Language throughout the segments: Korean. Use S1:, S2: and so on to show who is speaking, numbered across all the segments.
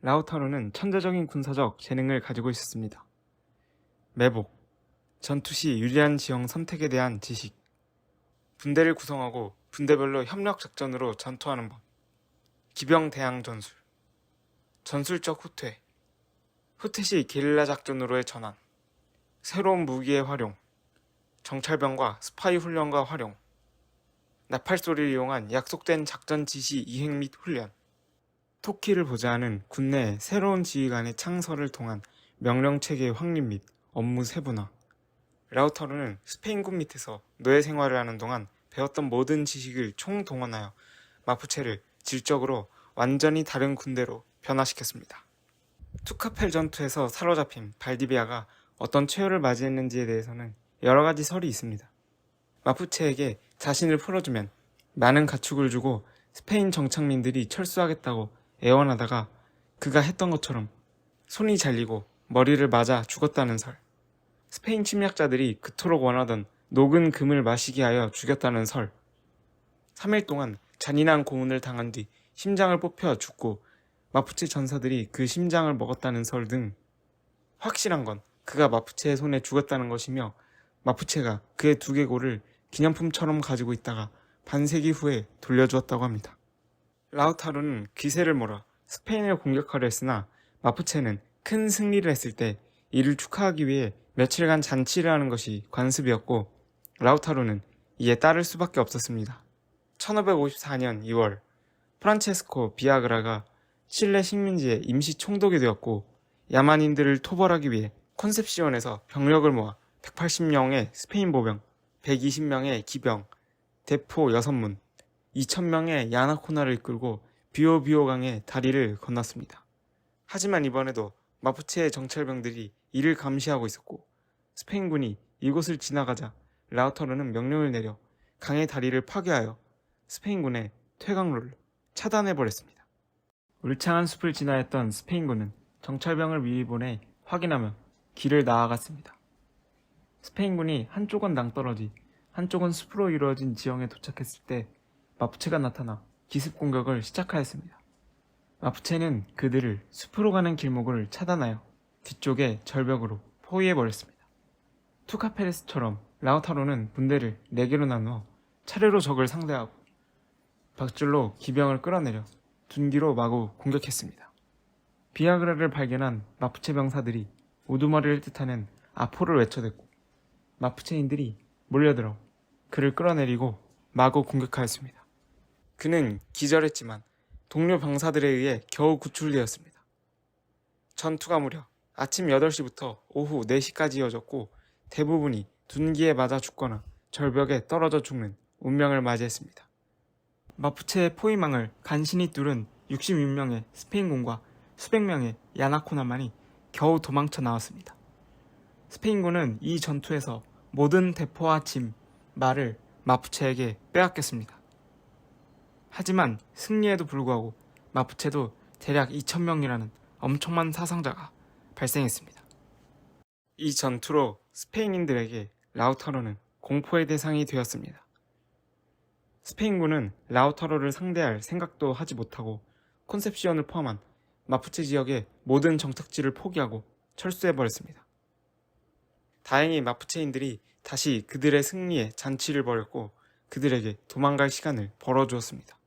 S1: 라우타로는 천재적인 군사적 재능을 가지고 있었습니다. 매복, 전투 시 유리한 지형 선택에 대한 지식, 분대를 구성하고 분대별로 협력 작전으로 전투하는 법, 기병 대항 전술, 전술적 후퇴, 후퇴 시 게릴라 작전으로의 전환, 새로운 무기의 활용, 정찰병과 스파이 훈련과 활용, 나팔소리를 이용한 약속된 작전 지시 이행 및 훈련, 토끼를 보좌하는 군내 새로운 지휘관의 창설을 통한 명령체계의 확립 및 업무 세분화. 라우타로는 스페인군 밑에서 노예 생활을 하는 동안 배웠던 모든 지식을 총동원하여 마푸체를 질적으로 완전히 다른 군대로 변화시켰습니다. 투카펠 전투에서 사로잡힌 발디비아가 어떤 최후를 맞이했는지에 대해서는 여러 가지 설이 있습니다. 마푸체에게 자신을 풀어주면 많은 가축을 주고 스페인 정착민들이 철수하겠다고 애원하다가 그가 했던 것처럼 손이 잘리고 머리를 맞아 죽었다는 설, 스페인 침략자들이 그토록 원하던 녹은 금을 마시게 하여 죽였다는 설, 3일 동안 잔인한 고문을 당한 뒤 심장을 뽑혀 죽고 마푸체 전사들이 그 심장을 먹었다는 설 등 확실한 건 그가 마푸체의 손에 죽었다는 것이며 마푸체가 그의 두개골을 기념품처럼 가지고 있다가 반세기 후에 돌려주었다고 합니다. 라우타로는 기세를 몰아 스페인을 공격하려 했으나 마푸체는 큰 승리를 했을 때 이를 축하하기 위해 며칠간 잔치를 하는 것이 관습이었고 라우타로는 이에 따를 수밖에 없었습니다. 1554년 2월 프란체스코 비아그라가 칠레 식민지의 임시 총독이 되었고 야만인들을 토벌하기 위해 콘셉시온에서 병력을 모아 180명의 스페인 보병, 120명의 기병, 대포 6문, 2,000명의 야나코나를 이끌고 비오비오강의 다리를 건넜습니다. 하지만 이번에도 마푸체의 정찰병들이 이를 감시하고 있었고 스페인군이 이곳을 지나가자 라우타로는 명령을 내려 강의 다리를 파괴하여 스페인군의 퇴강로를 차단해버렸습니다. 울창한 숲을 지나했던 스페인군은 정찰병을 미리 보내 확인하며 길을 나아갔습니다. 스페인군이 한쪽은 낭떠러지, 한쪽은 숲으로 이루어진 지형에 도착했을 때 마푸체가 나타나 기습 공격을 시작하였습니다. 마푸체는 그들을 숲으로 가는 길목을 차단하여 뒤쪽에 절벽으로 포위해버렸습니다. 투카페레스처럼 라우타로는 분대를 4개로 나누어 차례로 적을 상대하고 밧줄로 기병을 끌어내려 둔기로 마구 공격했습니다. 비아그라를 발견한 마푸체 병사들이 우두머리를 뜻하는 아포를 외쳐댔고 마푸체인들이 몰려들어 그를 끌어내리고 마구 공격하였습니다. 그는 기절했지만 동료 병사들에 의해 겨우 구출되었습니다. 전투가 무려 아침 8시부터 오후 4시까지 이어졌고 대부분이 둔기에 맞아 죽거나 절벽에 떨어져 죽는 운명을 맞이했습니다. 마푸체의 포위망을 간신히 뚫은 66명의 스페인군과 수백 명의 야나코나만이 겨우 도망쳐 나왔습니다. 스페인군은 이 전투에서 모든 대포와 짐, 말을 마푸체에게 빼앗겼습니다. 하지만 승리에도 불구하고 마푸체도 대략 2,000명이라는 엄청난 사상자가 발생했습니다. 이 전투로 스페인인들에게 라우타로는 공포의 대상이 되었습니다. 스페인군은 라우타로를 상대할 생각도 하지 못하고 콘셉시온을 포함한 마푸체 지역의 모든 정착지를 포기하고 철수해버렸습니다. 다행히 마푸체인들이 다시 그들의 승리에 잔치를 벌였고 그들에게 도망갈 시간을 벌어주었습니다.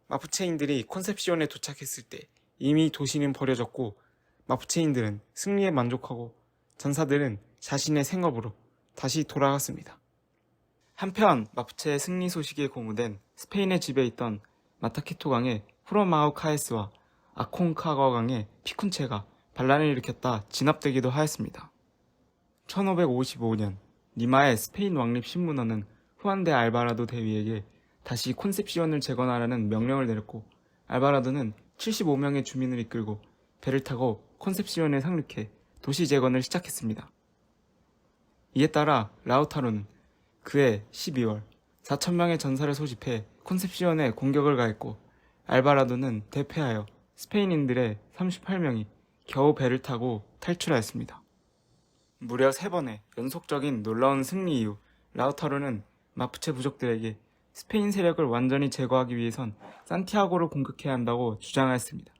S1: 마푸체인들이 콘셉시온에 도착했을 때 이미 도시는 버려졌고 마푸체인들은 승리에 만족하고 전사들은 자신의 생업으로 다시 돌아갔습니다. 한편 마푸체의 승리 소식에 고무된 스페인의 지배에 있던 마타케토 강의 후로마우카에스와 아콩카과 강의 피쿤체가 반란을 일으켰다 진압되기도 하였습니다. 1555년 리마의 스페인 왕립 신문원은 후안 데 알바라도 대위에게 다시 콘셉시온을 재건하라는 명령을 내렸고 알바라도는 75명의 주민을 이끌고 배를 타고 콘셉시온에 상륙해 도시 재건을 시작했습니다. 이에 따라 라우타로는 그해 12월 4,000명의 전사를 소집해 콘셉시온에 공격을 가했고 알바라도는 대패하여 스페인인들의 38명이 겨우 배를 타고 탈출하였습니다. 무려 3번의 연속적인 놀라운 승리 이후 라우타로는 마푸체 부족들에게 스페인 세력을 완전히 제거하기 위해선 산티아고를 공격해야 한다고 주장하였습니다.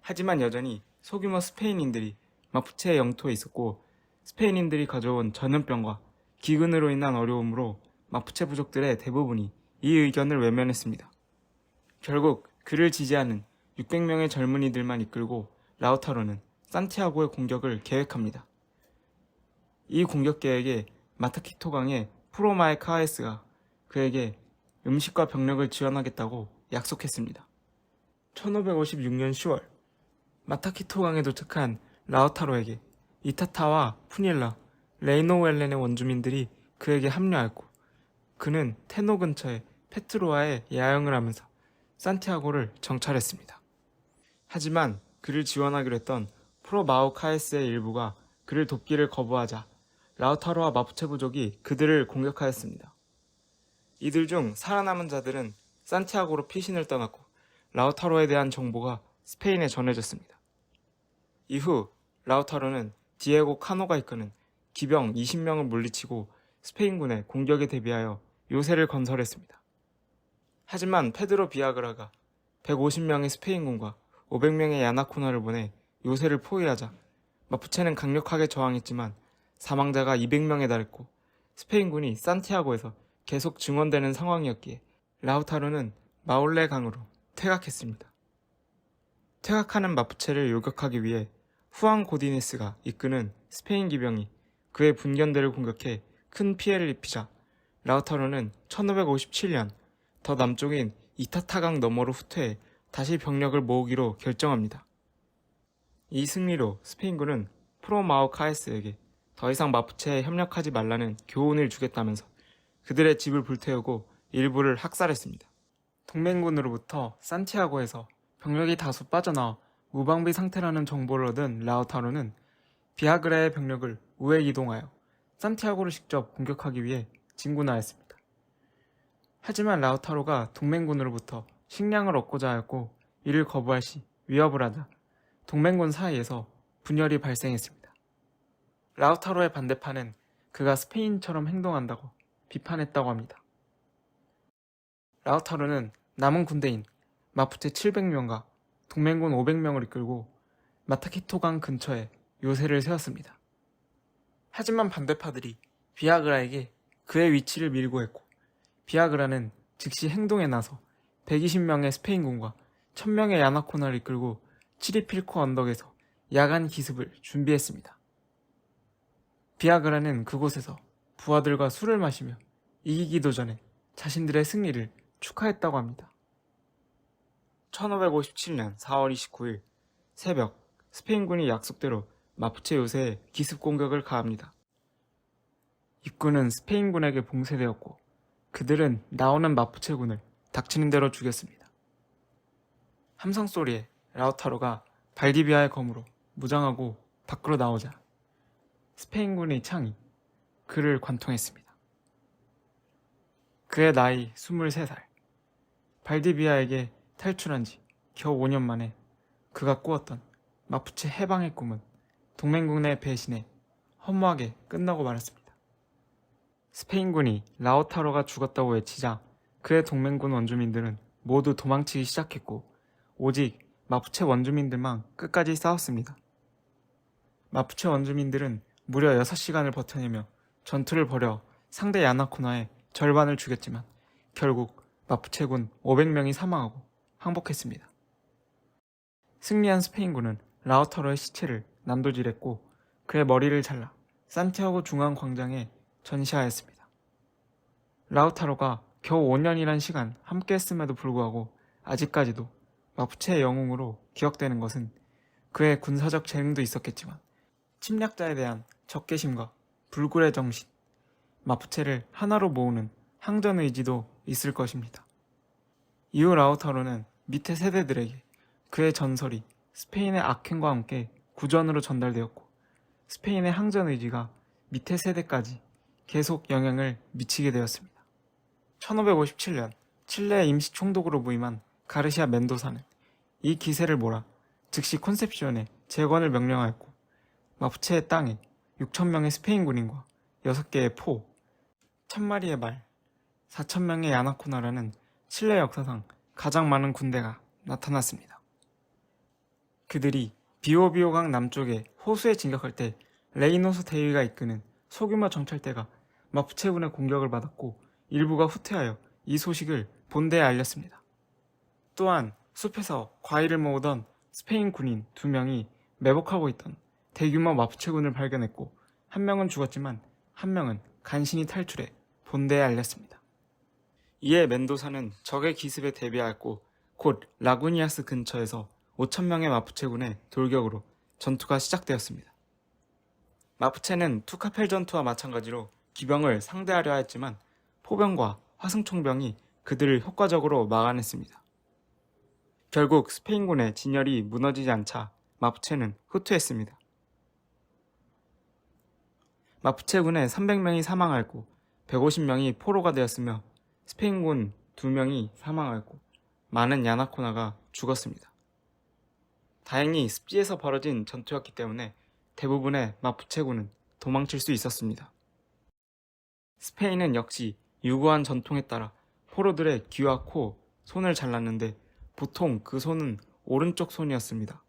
S1: 하지만 여전히 소규모 스페인인들이 마푸체의 영토에 있었고 스페인인들이 가져온 전염병과 기근으로 인한 어려움으로 마푸체 부족들의 대부분이 이 의견을 외면했습니다. 결국 그를 지지하는 600명의 젊은이들만 이끌고 라우타로는 산티아고의 공격을 계획합니다. 이 공격 계획에 마타키토강의 프로마에 카에스가 그에게 음식과 병력을 지원하겠다고 약속했습니다. 1556년 10월 마타키토강에 도착한 라우타로에게 이타타와 푸닐라, 레이노웰렌의 원주민들이 그에게 합류하였고 그는 테노 근처의 페트로아에 야영을 하면서 산티아고를 정찰했습니다. 하지만 그를 지원하기로 했던 프로마우카에스의 일부가 그를 돕기를 거부하자 라우타로와 마푸체 부족이 그들을 공격하였습니다. 이들 중 살아남은 자들은 산티아고로 피신을 떠났고 라우타로에 대한 정보가 스페인에 전해졌습니다. 이후 라우타로는 디에고 카노가 이끄는 기병 20명을 물리치고 스페인군의 공격에 대비하여 요새를 건설했습니다. 하지만 페드로 비아그라가 150명의 스페인군과 500명의 야나코나를 보내 요새를 포위하자 마푸체는 강력하게 저항했지만 사망자가 200명에 달했고 스페인군이 산티아고에서 계속 증원되는 상황이었기에 라우타로는 마올레 강으로 퇴각했습니다. 퇴각하는 마푸체를 요격하기 위해 후앙 고디네스가 이끄는 스페인 기병이 그의 분견대를 공격해 큰 피해를 입히자 라우타로는 1557년 더 남쪽인 이타타강 너머로 후퇴해 다시 병력을 모으기로 결정합니다. 이 승리로 스페인군은 프로마우카에스에게 더 이상 마푸체에 협력하지 말라는 교훈을 주겠다면서 그들의 집을 불태우고 일부를 학살했습니다. 동맹군으로부터 산티아고에서 병력이 다수 빠져나와 무방비 상태라는 정보를 얻은 라우타로는 비아그라의 병력을 우회 이동하여 산티아고를 직접 공격하기 위해 진군하였습니다. 하지만 라우타로가 동맹군으로부터 식량을 얻고자 하였고 이를 거부할 시 위협을 하자 동맹군 사이에서 분열이 발생했습니다. 라우타로의 반대파는 그가 스페인처럼 행동한다고 비판했다고 합니다. 라우타로는 남은 군대인 마푸체 700명과 동맹군 500명을 이끌고 마타키토강 근처에 요새를 세웠습니다. 하지만 반대파들이 비아그라에게 그의 위치를 밀고 했고 비아그라는 즉시 행동에 나서 120명의 스페인군과 1000명의 야나코나를 이끌고 치리필코 언덕에서 야간 기습을 준비했습니다. 비아그라는 그곳에서 부하들과 술을 마시며 이기기도 전에 자신들의 승리를 축하했다고 합니다. 1557년 4월 29일 새벽 스페인군이 약속대로 마푸체 요새에 기습 공격을 가합니다. 입구는 스페인군에게 봉쇄되었고 그들은 나오는 마푸체군을 닥치는 대로 죽였습니다. 함성 소리에 라우타로가 발디비아의 검으로 무장하고 밖으로 나오자 스페인군의 창이 그를 관통했습니다. 그의 나이 23살. 발디비아에게 탈출한 지 겨우 5년 만에 그가 꾸었던 마푸체 해방의 꿈은 동맹군의 배신에 허무하게 끝나고 말았습니다. 스페인군이 라우타로가 죽었다고 외치자 그의 동맹군 원주민들은 모두 도망치기 시작했고 오직 마푸체 원주민들만 끝까지 싸웠습니다. 마푸체 원주민들은 무려 6시간을 버텨내며 전투를 벌여 상대 야나코나의 절반을 죽였지만 결국 마푸체군 500명이 사망하고 항복했습니다. 승리한 스페인군은 라우타로의 시체를 난도질했고 그의 머리를 잘라 산티아고 중앙 광장에 전시하였습니다. 라우타로가 겨우 5년이란 시간 함께 했음에도 불구하고 아직까지도 마푸체의 영웅으로 기억되는 것은 그의 군사적 재능도 있었겠지만 침략자에 대한 적개심과 불굴의 정신, 마푸체를 하나로 모으는 항전 의지도 있을 것입니다. 이후 라우타로는 밑에 세대들에게 그의 전설이 스페인의 악행과 함께 구전으로 전달되었고 스페인의 항전 의지가 밑에 세대까지 계속 영향을 미치게 되었습니다. 1557년 칠레의 임시 총독으로 부임한 가르시아 멘도사는 이 기세를 몰아 즉시 콘셉시온에 재건을 명령하였고 마푸체의 땅에 6,000명의 스페인 군인과 6개의 포, 1,000마리의 말, 4,000명의 야나코나라는 칠레 역사상 가장 많은 군대가 나타났습니다. 그들이 비오비오강 남쪽의 호수에 진격할 때 레이노스 대위가 이끄는 소규모 정찰대가 마푸체군의 공격을 받았고 일부가 후퇴하여 이 소식을 본대에 알렸습니다. 또한 숲에서 과일을 모으던 스페인 군인 2명이 매복하고 있던 대규모 마푸체군을 발견했고 한 명은 죽었지만 한 명은 간신히 탈출해 본대에 알렸습니다. 이에 멘도사는 적의 기습에 대비하였고 곧 라구니아스 근처에서 5,000명의 마푸체군의 돌격으로 전투가 시작되었습니다. 마푸체는 투카펠 전투와 마찬가지로 기병을 상대하려 하였지만 포병과 화승총병이 그들을 효과적으로 막아냈습니다. 결국 스페인군의 진열이 무너지지 않자 마푸체는 후퇴했습니다. 마푸체군의 300명이 사망하였고 150명이 포로가 되었으며 스페인군 2명이 사망하였고 많은 야나코나가 죽었습니다. 다행히 습지에서 벌어진 전투였기 때문에 대부분의 마푸체군은 도망칠 수 있었습니다. 스페인은 역시 유구한 전통에 따라 포로들의 귀와 코, 손을 잘랐는데 보통 그 손은 오른쪽 손이었습니다.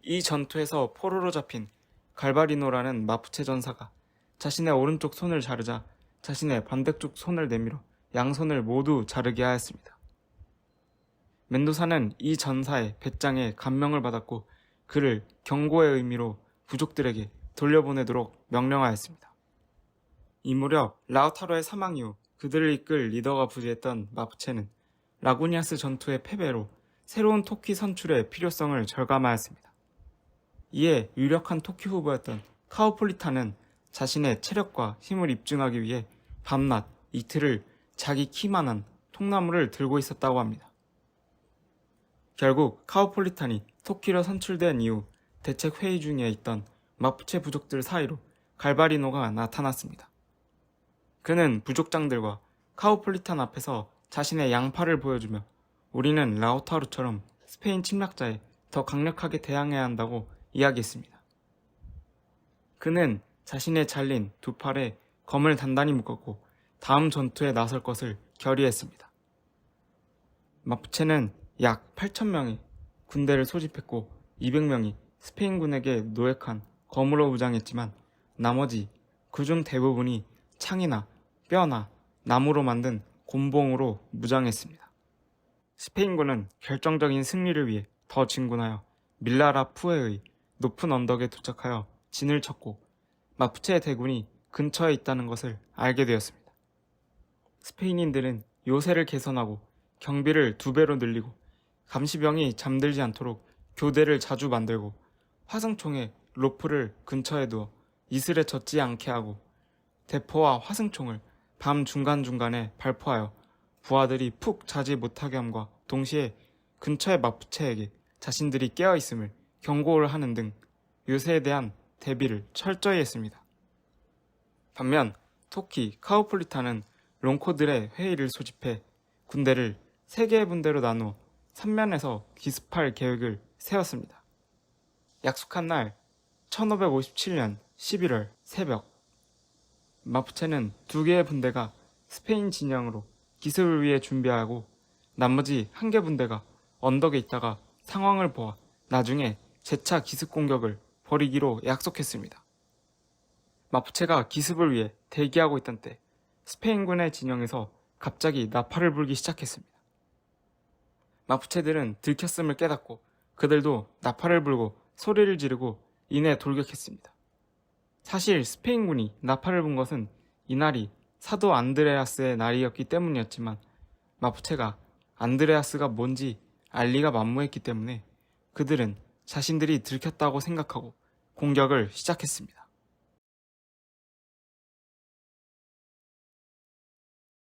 S1: 이 전투에서 포로로 잡힌 갈바리노라는 마푸체 전사가 자신의 오른쪽 손을 자르자 자신의 반대쪽 손을 내밀어 양손을 모두 자르게 하였습니다. 멘도사는 이 전사의 배짱에 감명을 받았고 그를 경고의 의미로 부족들에게 돌려보내도록 명령하였습니다. 이 무렵 라우타로의 사망 이후 그들을 이끌 리더가 부재했던 마푸체는 라구니아스 전투의 패배로 새로운 토키 선출의 필요성을 절감하였습니다. 이에 유력한 토키 후보였던 카오폴리타는 자신의 체력과 힘을 입증하기 위해 밤낮 이틀을 자기 키만한 통나무를 들고 있었다고 합니다. 결국 카오폴리탄이 토키로 선출된 이후 대책 회의 중에 있던 마푸체 부족들 사이로 갈바리노가 나타났습니다. 그는 부족장들과 카오폴리탄 앞에서 자신의 양팔을 보여주며 우리는 라우타로처럼 스페인 침략자에 더 강력하게 대항해야 한다고 이야기했습니다. 그는 자신의 잘린 2팔에 검을 단단히 묶었고 다음 전투에 나설 것을 결의했습니다. 마푸체는 약 8,000명의 군대를 소집했고 200명이 스페인군에게 노획한 검으로 무장했지만 나머지 그중 대부분이 창이나 뼈나 나무로 만든 곤봉으로 무장했습니다. 스페인군은 결정적인 승리를 위해 더 진군하여 밀라라푸에의 높은 언덕에 도착하여 진을 쳤고 마푸체 대군이 근처에 있다는 것을 알게 되었습니다. 스페인인들은 요새를 개선하고 경비를 2배로 늘리고 감시병이 잠들지 않도록 교대를 자주 만들고 화승총에 로프를 근처에 두어 이슬에 젖지 않게 하고 대포와 화승총을 밤 중간중간에 발포하여 부하들이 푹 자지 못하게 함과 동시에 근처의 마푸체에게 자신들이 깨어있음을 경고를 하는 등 요새에 대한 대비를 철저히 했습니다. 반면 토키 카오폴리타는 롱코들의 회의를 소집해 군대를 3개의 분대로 나누어 3면에서 기습할 계획을 세웠습니다. 약속한 날 1557년 11월 새벽 마푸체는 2개의 분대가 스페인 진영으로 기습을 위해 준비하고 나머지 1개 분대가 언덕에 있다가 상황을 보아 나중에 재차 기습 공격을 벌이기로 약속했습니다. 마푸체가 기습을 위해 대기하고 있던 때 스페인군의 진영에서 갑자기 나팔을 불기 시작했습니다. 마푸체들은 들켰음을 깨닫고 그들도 나팔을 불고 소리를 지르고 이내 돌격했습니다. 사실 스페인군이 나팔을 분 것은 이날이 사도 안드레아스의 날이었기 때문이었지만 마푸체가 안드레아스가 뭔지 알 리가 만무했기 때문에 그들은 자신들이 들켰다고 생각하고 공격을 시작했습니다.